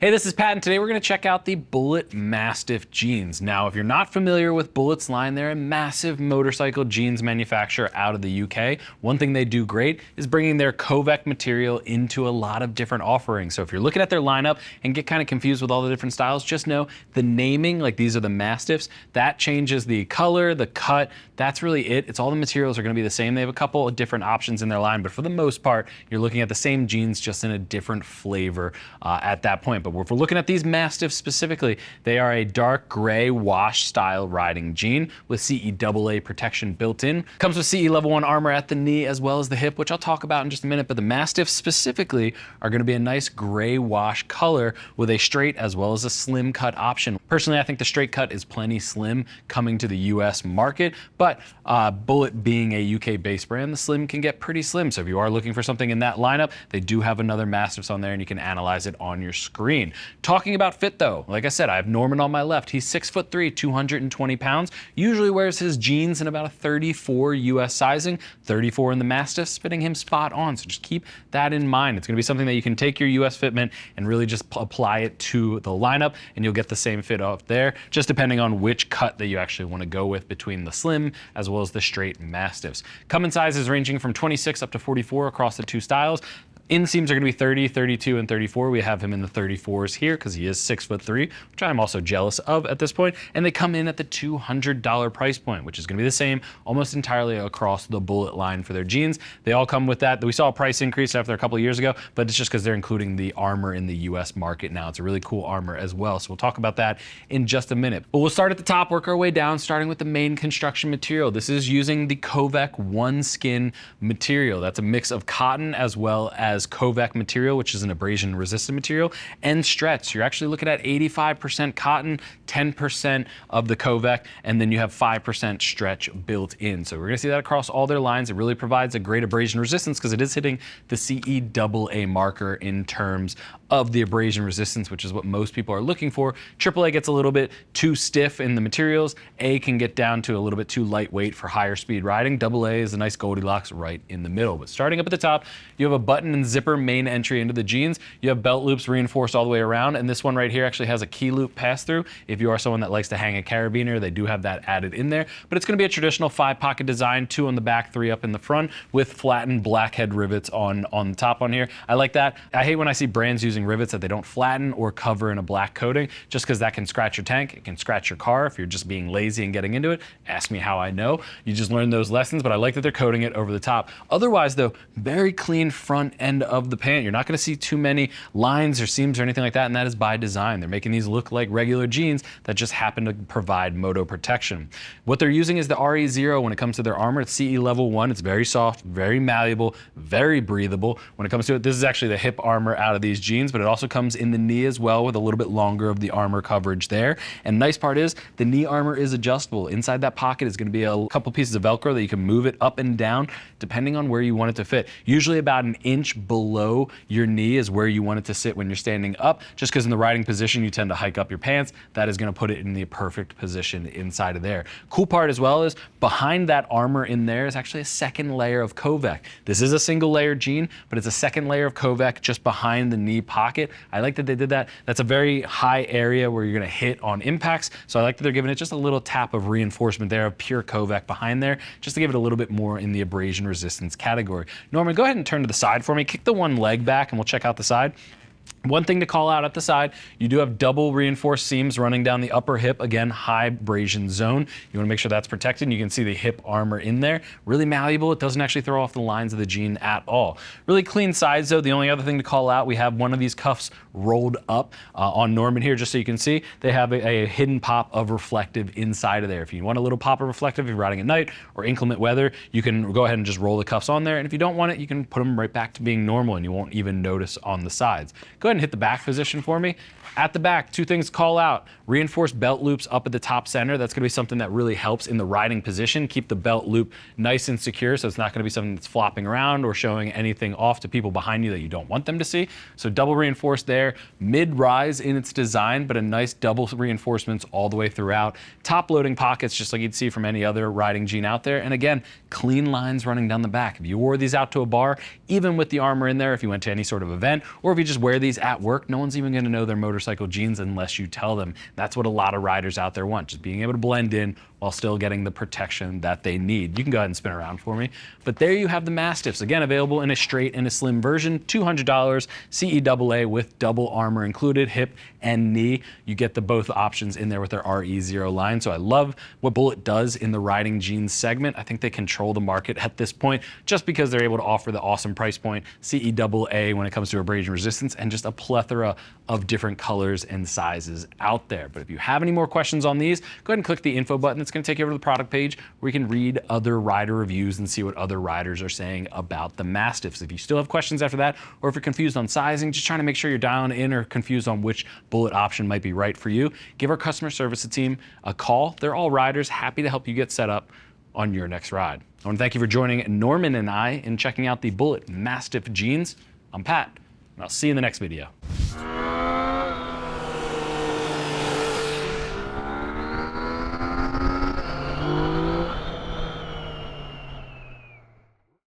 Hey, this is Pat, and today we're going to check out the Bull-It Mastiff Jeans. Now, if you're not familiar with Bull-It's line, they're a massive motorcycle jeans manufacturer out of the UK. One thing they do great is bringing their Covec material into a lot of different offerings. So if you're looking at their lineup and get kind of confused with all the different styles, just know the naming, like these are the Mastiffs, that changes the color, the cut, that's really it. It's all the materials are going to be the same. They have a couple of different options in their line, but for the most part, you're looking at the same jeans, just in a different flavor at that point. But if we're looking at these Mastiffs specifically, they are a dark gray wash style riding jean with CE protection built in. Comes with CE level 1 armor at the knee as well as the hip, which I'll talk about in just a minute. But the Mastiffs specifically are going to be a nice gray wash color with a straight as well as a slim cut option. Personally, I think the straight cut is plenty slim coming to the US market, but Bull-It being a UK based brand, the slim can get pretty slim. So if you are looking for something in that lineup, they do have another Mastiffs on there and you can analyze it on your screen. Talking about fit though, like I said, I have Norman on my left. He's 6'3", 220 pounds, usually wears his jeans in about a 34 US sizing, 34 in the Mastiffs, fitting him spot on. So just keep that in mind. It's gonna be something that you can take your US fitment and really just apply it to the lineup and you'll get the same fit up there, just depending on which cut that you actually wanna go with between the slim as well as the straight Mastiffs. Come in sizes ranging from 26 up to 44 across the two styles. Inseams are going to be 30, 32, and 34. We have him in the 34s here because he is 6'3", which I'm also jealous of at this point. And they come in at the $200 price point, which is going to be the same almost entirely across the Bull-It line for their jeans. They all come with that. We saw a price increase after a couple of years ago, but it's just because they're including the armor in the US market now. It's a really cool armor as well. So we'll talk about that in just a minute. But we'll start at the top, work our way down, starting with the main construction material. This is using the Covec Oneskin material. That's a mix of cotton as well as Covec material, which is an abrasion resistant material, and stretch. So you're actually looking at 85% cotton, 10% of the Covec, and then you have 5% stretch built in. So we're gonna see that across all their lines. It really provides a great abrasion resistance because it is hitting the CE marker in terms of the abrasion resistance, which is what most people are looking for. AAA gets a little bit too stiff in the materials. A can get down to a little bit too lightweight for higher speed riding. AA is a nice Goldilocks right in the middle. But starting up at the top, you have a button and zipper main entry into the jeans. You have belt loops reinforced all the way around, and this one right here actually has a key loop pass through. If you are someone that likes to hang a carabiner, they do have that added in there, but it's going to be a traditional 5-pocket design, 2 on the back, 3 up in the front, with flattened blackhead rivets on the top on here. I like that. I hate when I see brands using rivets that they don't flatten or cover in a black coating, just because that can scratch your tank, it can scratch your car if you're just being lazy and getting into it. Ask me how I know. You just learn those lessons, but I like that they're coating it over the top. Otherwise though, very clean front end of the pant. You're not going to see too many lines or seams or anything like that, and that is by design. They're making these look like regular jeans that just happen to provide moto protection. What they're using is the RE ZRO when it comes to their armor. It's CE level 1. It's very soft, very malleable, very breathable. When it comes to it, this is actually the hip armor out of these jeans, but it also comes in the knee as well with a little bit longer of the armor coverage there. And the nice part is the knee armor is adjustable. Inside that pocket is going to be a couple pieces of Velcro that you can move it up and down depending on where you want it to fit. Usually about an inch below your knee is where you want it to sit when you're standing up, just because in the riding position you tend to hike up your pants. That is going to put it in the perfect position inside of there. Cool part as well is behind that armor in there is actually a second layer of Covec. This is a single layer jean, but it's a second layer of Covec just behind the knee pocket. I like that they did that. That's a very high area where you're going to hit on impacts, so I like that they're giving it just a little tap of reinforcement there of pure Covec behind there, just to give it a little bit more in the abrasion resistance category. Norman, go ahead and turn to the side for me. Kick the one leg back and we'll check out the side. One thing to call out at the side, you do have double reinforced seams running down the upper hip. Again, high abrasion zone. You want to make sure that's protected. You can see the hip armor in there. Really malleable. It doesn't actually throw off the lines of the jean at all. Really clean sides though. The only other thing to call out, we have one of these cuffs rolled up on Norman here, just so you can see. They have a hidden pop of reflective inside of there. If you want a little pop of reflective, if you're riding at night or inclement weather, you can go ahead and just roll the cuffs on there. And if you don't want it, you can put them right back to being normal and you won't even notice on the sides. Go ahead and hit the back position for me. At the back, two things to call out. Reinforced belt loops up at the top center. That's gonna be something that really helps in the riding position. Keep the belt loop nice and secure so it's not gonna be something that's flopping around or showing anything off to people behind you that you don't want them to see. So double reinforced there. Mid-rise in its design, but a nice double reinforcements all the way throughout. Top loading pockets, just like you'd see from any other riding jean out there. And again, clean lines running down the back. If you wore these out to a bar, even with the armor in there, if you went to any sort of event, or if you just wear these buddies at work, no one's even gonna know they're motorcycle jeans unless you tell them. That's what a lot of riders out there want, just being able to blend in while still getting the protection that they need. You can go ahead and spin around for me. But there you have the Mastiffs, again, available in a straight and a slim version, $200, CEAA with double armor included, hip and knee. You get the both options in there with their RE ZRO line. So I love what Bull-It does in the riding jeans segment. I think they control the market at this point just because they're able to offer the awesome price point, CEAA when it comes to abrasion resistance, and just a plethora of different colors and sizes out there. But if you have any more questions on these, go ahead and click the info button. It's going to take you over to the product page where you can read other rider reviews and see what other riders are saying about the Mastiffs. If you still have questions after that, or if you're confused on sizing, just trying to make sure you're dialing in or confused on which Bull-It option might be right for you, give our customer service team a call. They're all riders, happy to help you get set up on your next ride. I want to thank you for joining Norman and I in checking out the Bull-It Mastiff Jeans. I'm Pat, and I'll see you in the next video.